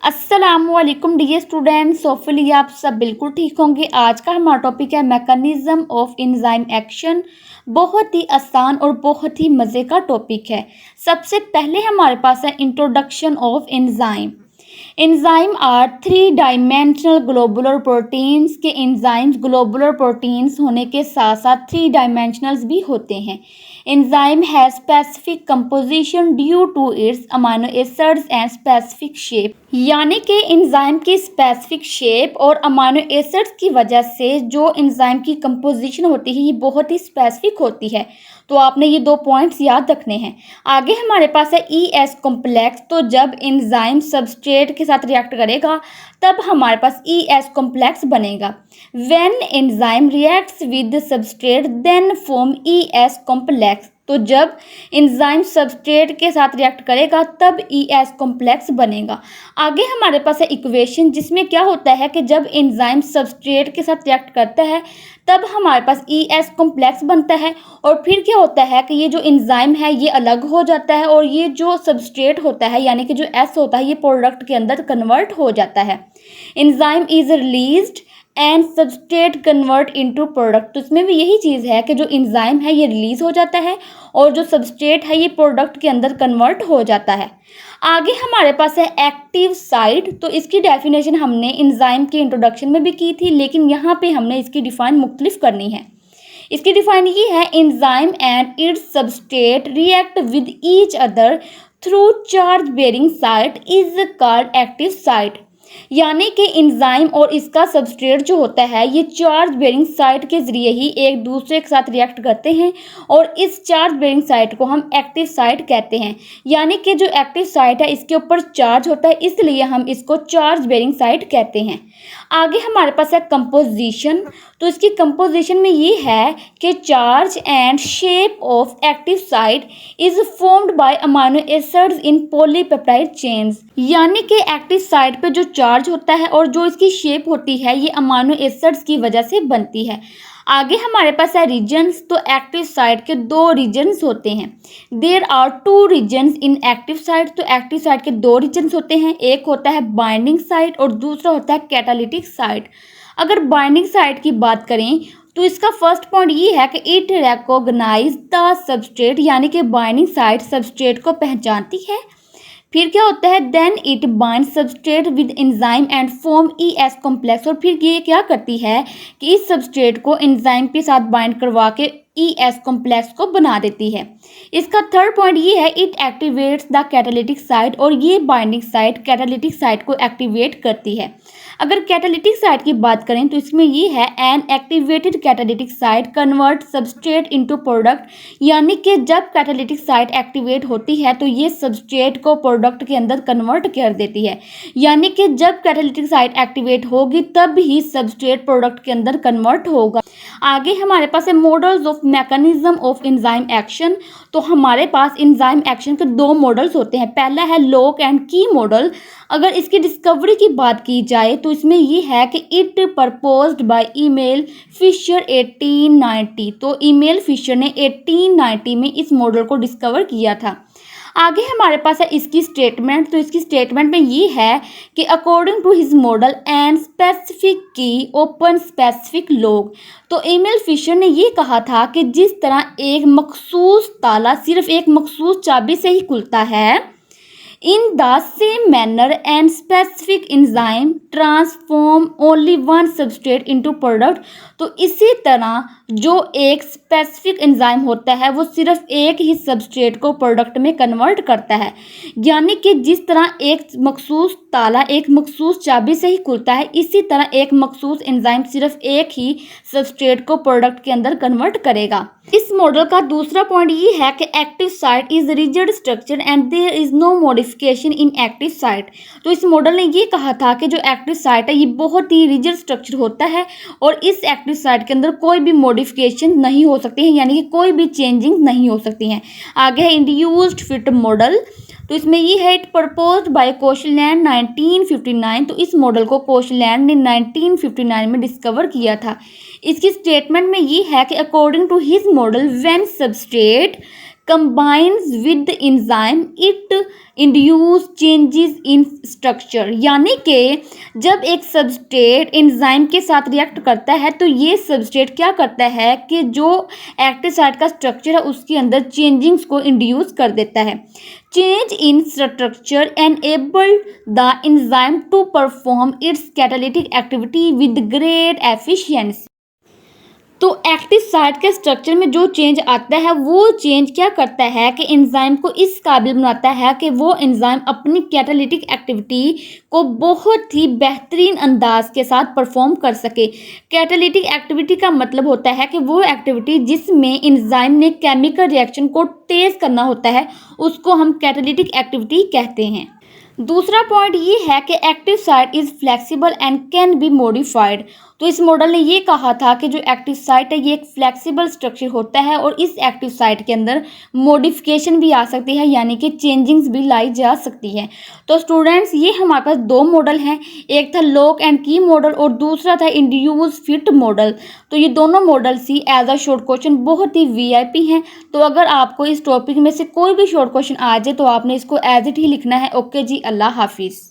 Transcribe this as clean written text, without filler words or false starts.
अस्सलामुअलैकुम dear students, hopefully आप सब बिल्कुल ठीक होंगे। आज का हमारा टॉपिक है मैकेनिज्म ऑफ एंजाइम एक्शन। बहुत ही आसान और बहुत ही मज़े का टॉपिक है। सबसे पहले हमारे पास है introduction of enzyme. Enzyme are three dimensional globular proteins के एंजाइम्स ग्लोबुलर प्रोटीन्स होने के साथ साथ थ्री डायमेंशनल्स भी होते हैं। Enzyme has specific composition due to its amino acids and specific shape, यानी कि एंजाइम की स्पेसिफिक शेप और अमाइनो एसिड्स की वजह से जो एंजाइम की कंपोजिशन होती है ये बहुत ही स्पेसिफिक होती है। तो आपने ये दो पॉइंट्स याद रखने हैं। आगे हमारे पास है ES कॉम्प्लेक्स। तो जब एंजाइम सबस्ट्रेट के साथ रिएक्ट करेगा तब हमारे पास ES कॉम्प्लेक्स बनेगा। When enzyme reacts with substrate then form ES complex. तो जब एंजाइम सबस्ट्रेट के साथ रिएक्ट करेगा तब ES कॉम्प्लेक्स बनेगा। आगे हमारे पास है इक्वेशन, जिसमें क्या होता है कि जब एंजाइम सबस्ट्रेट के साथ रिएक्ट करता है तब हमारे पास ES कॉम्प्लेक्स बनता है और फिर क्या होता है कि ये जो एंजाइम है ये अलग हो जाता है और ये जो सबस्ट्रेट होता है यानी कि जो S होता है ये प्रोडक्ट के अंदर कन्वर्ट हो जाता है। Enzyme is released and substrate convert into product. तो इसमें भी यही चीज़ है कि जो एंजाइम है ये रिलीज हो जाता है और जो सबस्ट्रेट है ये प्रोडक्ट के अंदर कन्वर्ट हो जाता है। आगे हमारे पास है एक्टिव साइट। तो इसकी डेफिनेशन हमने एंजाइम के इंट्रोडक्शन में भी की थी, लेकिन यहाँ पे हमने इसकी डिफाइन मुख्तलिफ करनी है। इसकी डिफाइन ये है, enzyme and its substrate react with each other through charge bearing site is called active site. यानी कि एंजाइम और इसका सबस्ट्रेट जो होता है ये चार्ज बेरिंग साइट के ज़रिए ही एक दूसरे के साथ रिएक्ट करते हैं और इस चार्ज बेरिंग साइट को हम एक्टिव साइट कहते हैं। यानी कि जो एक्टिव साइट है इसके ऊपर चार्ज होता है, इसलिए हम इसको चार्ज बेरिंग साइट कहते हैं। आगे हमारे पास है कंपोजिशन। तो इसकी कंपोजिशन में ये है कि charge and shape of active site is formed by amino acids in polypeptide chains. यानी कि एक्टिव साइट पे जो चार्ज होता है और जो इसकी शेप होती है ये अमाइनो एसिड्स की वजह से बनती है। आगे हमारे पास है रीजन्स। तो एक्टिव साइट के दो रीजन्स होते हैं। There are two reasons in active site. तो एक्टिव साइट के दो रीजन्स होते हैं, एक होता है बाइंडिंग साइट और दूसरा होता है कैटालिटिक साइट। अगर बाइंडिंग साइट की बात करें तो इसका फर्स्ट पॉइंट ये है कि इट रिकॉग्नाइज द सबस्ट्रेट, यानी कि बाइंडिंग साइट सबस्ट्रेट को पहचानती है। फिर क्या होता है, then it bind substrate with enzyme and form ES complex. और फिर ये क्या करती है कि इस सबस्ट्रेट को एंजाइम के साथ बाइंड करवा के ES कॉम्प्लेक्स को बना देती है। इसका थर्ड पॉइंट ये है, it activates the catalytic site. और ये बाइंडिंग साइट कैटालिटिक साइट को एक्टिवेट करती है। अगर कैटालिटिक साइट की बात करें तो इसमें ये है, an activated catalytic site convert substrate into product. यानी कि जब कैटालिटिक साइट एक्टिवेट होती है तो ये सबस्ट्रेट को प्रोडक्ट के अंदर कन्वर्ट कर देती है। यानी कि जब कैटालिटिक साइट एक्टिवेट होगी तब ही सबस्ट्रेट प्रोडक्ट के अंदर कन्वर्ट होगा। आगे हमारे पास है models of mechanism of enzyme action. तो हमारे पास एंजाइम एक्शन के दो मॉडल्स होते हैं। पहला है लॉक एंड की मॉडल। अगर इसकी डिस्कवरी की बात की जाए तो इसमें ये है कि it proposed by Emil Fischer 1890। तो ईमेल फिशर ने 1890 में इस मॉडल को डिस्कवर किया था। आगे हमारे पास है इसकी स्टेटमेंट। तो इसकी स्टेटमेंट में ये है कि according to his model and specific की ओपन स्पेसिफिक लॉक। तो ईमेल फिशर ने ये कहा था कि जिस तरह एक मखसूस ताला सिर्फ एक मखसूस चाबी से ही खुलता है, in the same manner and specific enzyme transform only one substrate into product। तो इसी तरह जो एक स्पेसिफिक एंजाइम होता है वो सिर्फ एक ही सबस्ट्रेट को प्रोडक्ट में कन्वर्ट करता है। यानी कि जिस तरह एक मखसूस ताला एक मखसूस चाबी से ही खुलता है, इसी तरह एक मखसूस एंजाइम सिर्फ एक ही सबस्ट्रेट को प्रोडक्ट के अंदर कन्वर्ट करेगा। इस मॉडल का दूसरा पॉइंट ये है कि active site is rigid structure and there is no modification in active site. तो इस मॉडल ने ये कहा था कि जो एक्टिव साइट है ये बहुत ही रिजिड स्ट्रक्चर होता है और इस एक्टिव साइट के अंदर कोई भी मॉडिफिकेशन नहीं हो सकती है, यानी कि कोई भी चेंजिंग नहीं हो सकती हैं। आगे है इंड्यूस्ड फिट मॉडल। तो इसमें ये है, इट प्रपोज्ड बाय कोशलैंड 1959। तो इस मॉडल को कोशलैंड ने 1959 में डिस्कवर किया था। इसकी स्टेटमेंट में ये है कि according to his model when substrate combines with the enzyme it induce changes in structure, यानी कि जब एक सबस्ट्रेट एंजाइम के साथ रिएक्ट करता है तो ये सबस्ट्रेट क्या करता है कि जो एक्टिव साइट का स्ट्रक्चर है उसके अंदर चेंजिंग्स को इंड्यूस कर देता है। Change in structure enable the enzyme to perform its catalytic activity with great efficiency. तो एक्टिव साइट के स्ट्रक्चर में जो चेंज आता है वो चेंज क्या करता है कि एंजाइम को इस काबिल बनाता है कि वो एंजाइम अपनी कैटालिटिक एक्टिविटी को बहुत ही बेहतरीन अंदाज के साथ परफॉर्म कर सके। कैटालिटिक एक्टिविटी का मतलब होता है कि वो एक्टिविटी जिसमें एंजाइम ने केमिकल रिएक्शन को तेज़ करना होता है उसको हम कैटालिटिक एक्टिविटी कहते हैं। दूसरा पॉइंट ये है कि active site is flexible and can be modified. तो इस मॉडल ने ये कहा था कि जो एक्टिव साइट है ये एक फ्लेक्सिबल स्ट्रक्चर होता है और इस एक्टिव साइट के अंदर मॉडिफिकेशन भी आ सकती है, यानी कि चेंजिंग्स भी लाई जा सकती है। तो स्टूडेंट्स ये हमारे पास दो मॉडल हैं, एक था लॉक एंड की मॉडल और दूसरा था इंड्यूस फिट मॉडल। तो ये दोनों मॉडल्स ही एज अ शॉर्ट क्वेश्चन बहुत ही वीआईपी हैं। तो अगर आपको इस टॉपिक में से कोई भी शॉर्ट क्वेश्चन आ जाए तो आपने इसको एज इट ही लिखना है। ओके जी, अल्लाह हाफिज़।